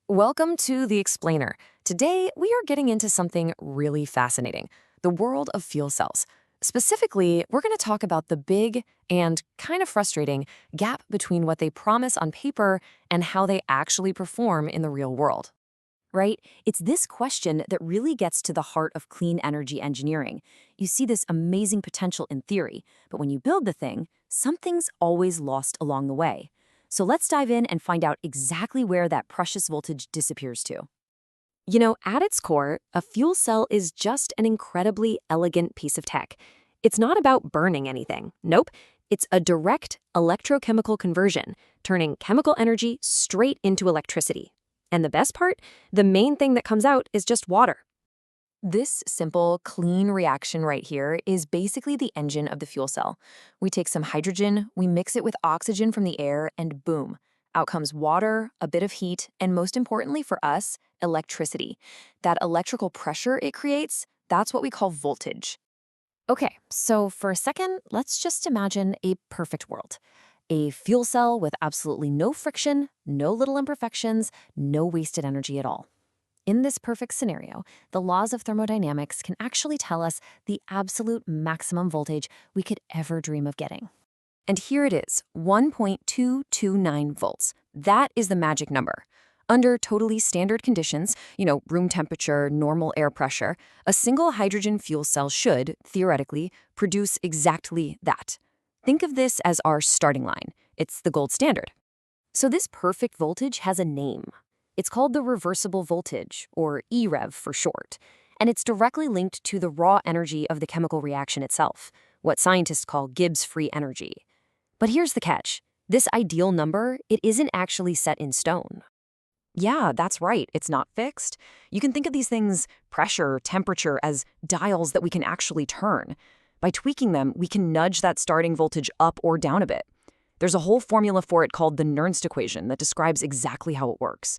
Welcome to The Explainer. Today, we are getting into something really fascinating, the world of fuel cells. Specifically, we're going to talk about the big and kind of frustrating gap between what they promise on paper and how they actually perform in the real world. Right? It's this question that really gets to the heart of clean energy engineering. You see this amazing potential in theory, but when you build the thing, something's always lost along the way. So let's dive in and find out exactly where that precious voltage disappears to. At its core, a fuel cell is just an incredibly elegant piece of tech. It's not about burning anything. Nope. It's a direct electrochemical conversion, turning chemical energy straight into electricity. And the best part? The main thing that comes out is just water. This simple, clean reaction right here is basically the engine of the fuel cell. We take some hydrogen, we mix it with oxygen from the air, and boom, out comes water, a bit of heat, and most importantly for us, electricity. That electrical pressure it creates, that's what we call voltage. Okay, so for a second, let's just imagine a perfect world. A fuel cell with absolutely no friction, no little imperfections, no wasted energy at all. In this perfect scenario, the laws of thermodynamics can actually tell us the absolute maximum voltage we could ever dream of getting. And here it is, 1.229 volts. That is the magic number. Under totally standard conditions, room temperature, normal air pressure, a single hydrogen fuel cell should, theoretically, produce exactly that. Think of this as our starting line. It's the gold standard. So this perfect voltage has a name. It's called the reversible voltage, or EREV for short, and it's directly linked to the raw energy of the chemical reaction itself, what scientists call Gibbs free energy. But here's the catch. This ideal number, it isn't actually set in stone. Yeah, that's right, it's not fixed. You can think of these things, pressure, temperature, as dials that we can actually turn. By tweaking them, we can nudge that starting voltage up or down a bit. There's a whole formula for it called the Nernst equation that describes exactly how it works.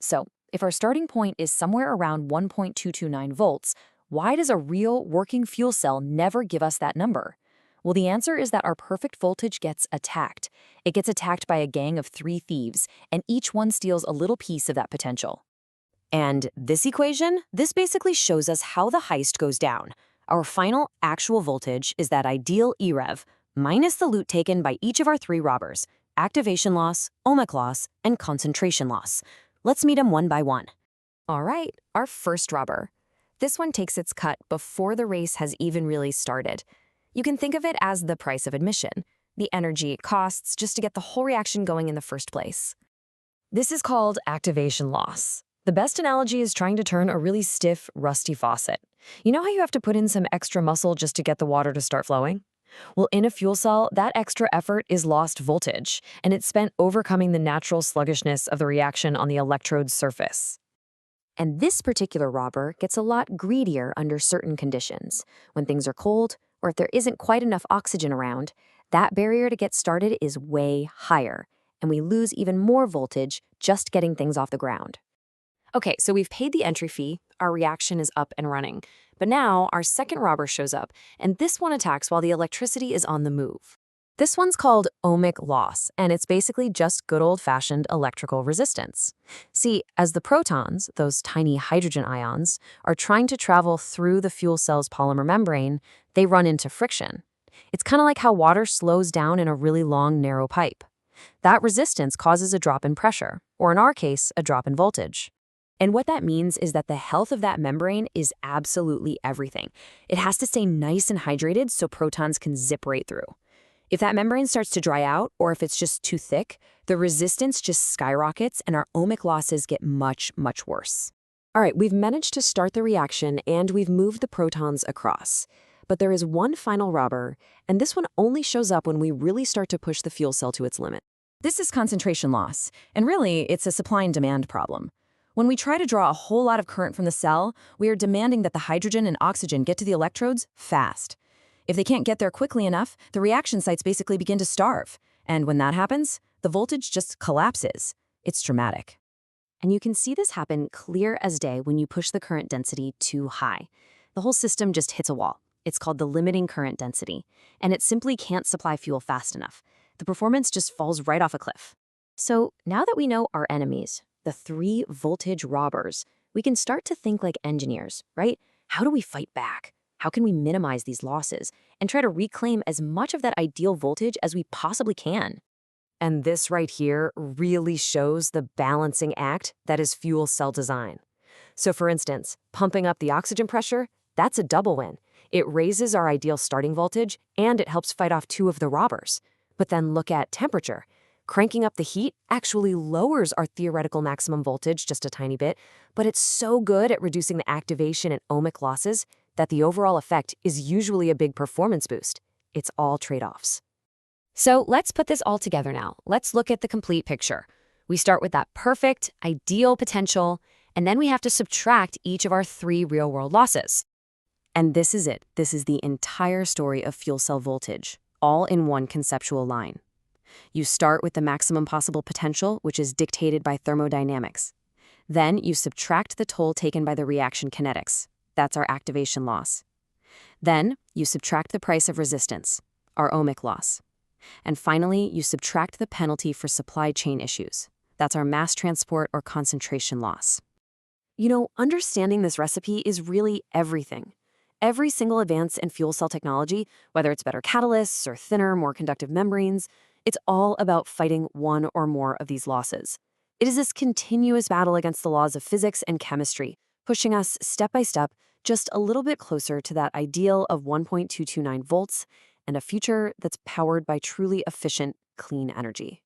So, if our starting point is somewhere around 1.229 volts, why does a real working fuel cell never give us that number? Well, the answer is that our perfect voltage gets attacked. It gets attacked by a gang of 3 thieves, and each one steals a little piece of that potential. And this equation, this basically shows us how the heist goes down. Our final actual voltage is that ideal EREV, minus the loot taken by each of our 3 robbers: activation loss, ohmic loss, and concentration loss. Let's meet them one by one. All right, our first robber. This one takes its cut before the race has even really started. You can think of it as the price of admission, the energy it costs just to get the whole reaction going in the first place. This is called activation loss. The best analogy is trying to turn a really stiff, rusty faucet. You know how you have to put in some extra muscle just to get the water to start flowing? Well, in a fuel cell, that extra effort is lost voltage, and it's spent overcoming the natural sluggishness of the reaction on the electrode's surface. And this particular robber gets a lot greedier under certain conditions. When things are cold, or if there isn't quite enough oxygen around, that barrier to get started is way higher, and we lose even more voltage just getting things off the ground. Okay, so we've paid the entry fee, our reaction is up and running. But now our second robber shows up, and this one attacks while the electricity is on the move. This one's called ohmic loss, and it's basically just good old-fashioned electrical resistance. See, as the protons, those tiny hydrogen ions, are trying to travel through the fuel cell's polymer membrane, they run into friction. It's kind of like how water slows down in a really long, narrow pipe. That resistance causes a drop in pressure, or in our case, a drop in voltage. And what that means is that the health of that membrane is absolutely everything. It has to stay nice and hydrated so protons can zip right through. If that membrane starts to dry out, or if it's just too thick, the resistance just skyrockets and our ohmic losses get much, much worse. All right, we've managed to start the reaction and we've moved the protons across. But there is one final robber, and this one only shows up when we really start to push the fuel cell to its limit. This is concentration loss, and really, it's a supply and demand problem. When we try to draw a whole lot of current from the cell, we are demanding that the hydrogen and oxygen get to the electrodes fast. If they can't get there quickly enough, the reaction sites basically begin to starve. And when that happens, the voltage just collapses. It's dramatic. And you can see this happen clear as day when you push the current density too high. The whole system just hits a wall. It's called the limiting current density, and it simply can't supply fuel fast enough. The performance just falls right off a cliff. So now that we know our enemies, the three voltage robbers, we can start to think like engineers, right? How do we fight back? How can we minimize these losses and try to reclaim as much of that ideal voltage as we possibly can? And this right here really shows the balancing act that is fuel cell design. So for instance, pumping up the oxygen pressure, that's a double win. It raises our ideal starting voltage and it helps fight off two of the robbers. But then look at temperature. Cranking up the heat actually lowers our theoretical maximum voltage just a tiny bit, but it's so good at reducing the activation and ohmic losses that the overall effect is usually a big performance boost. It's all trade-offs. So let's put this all together now. Let's look at the complete picture. We start with that perfect, ideal potential, and then we have to subtract each of our three real-world losses. And this is it. This is the entire story of fuel cell voltage, all in one conceptual line. You start with the maximum possible potential, which is dictated by thermodynamics. Then you subtract the toll taken by the reaction kinetics. That's our activation loss. Then you subtract the price of resistance, our ohmic loss. And finally, you subtract the penalty for supply chain issues. That's our mass transport or concentration loss. You know, understanding this recipe is really everything. Every single advance in fuel cell technology, whether it's better catalysts or thinner, more conductive membranes, it's all about fighting one or more of these losses. It is this continuous battle against the laws of physics and chemistry, pushing us step by step just a little bit closer to that ideal of 1.229 volts and a future that's powered by truly efficient, clean energy.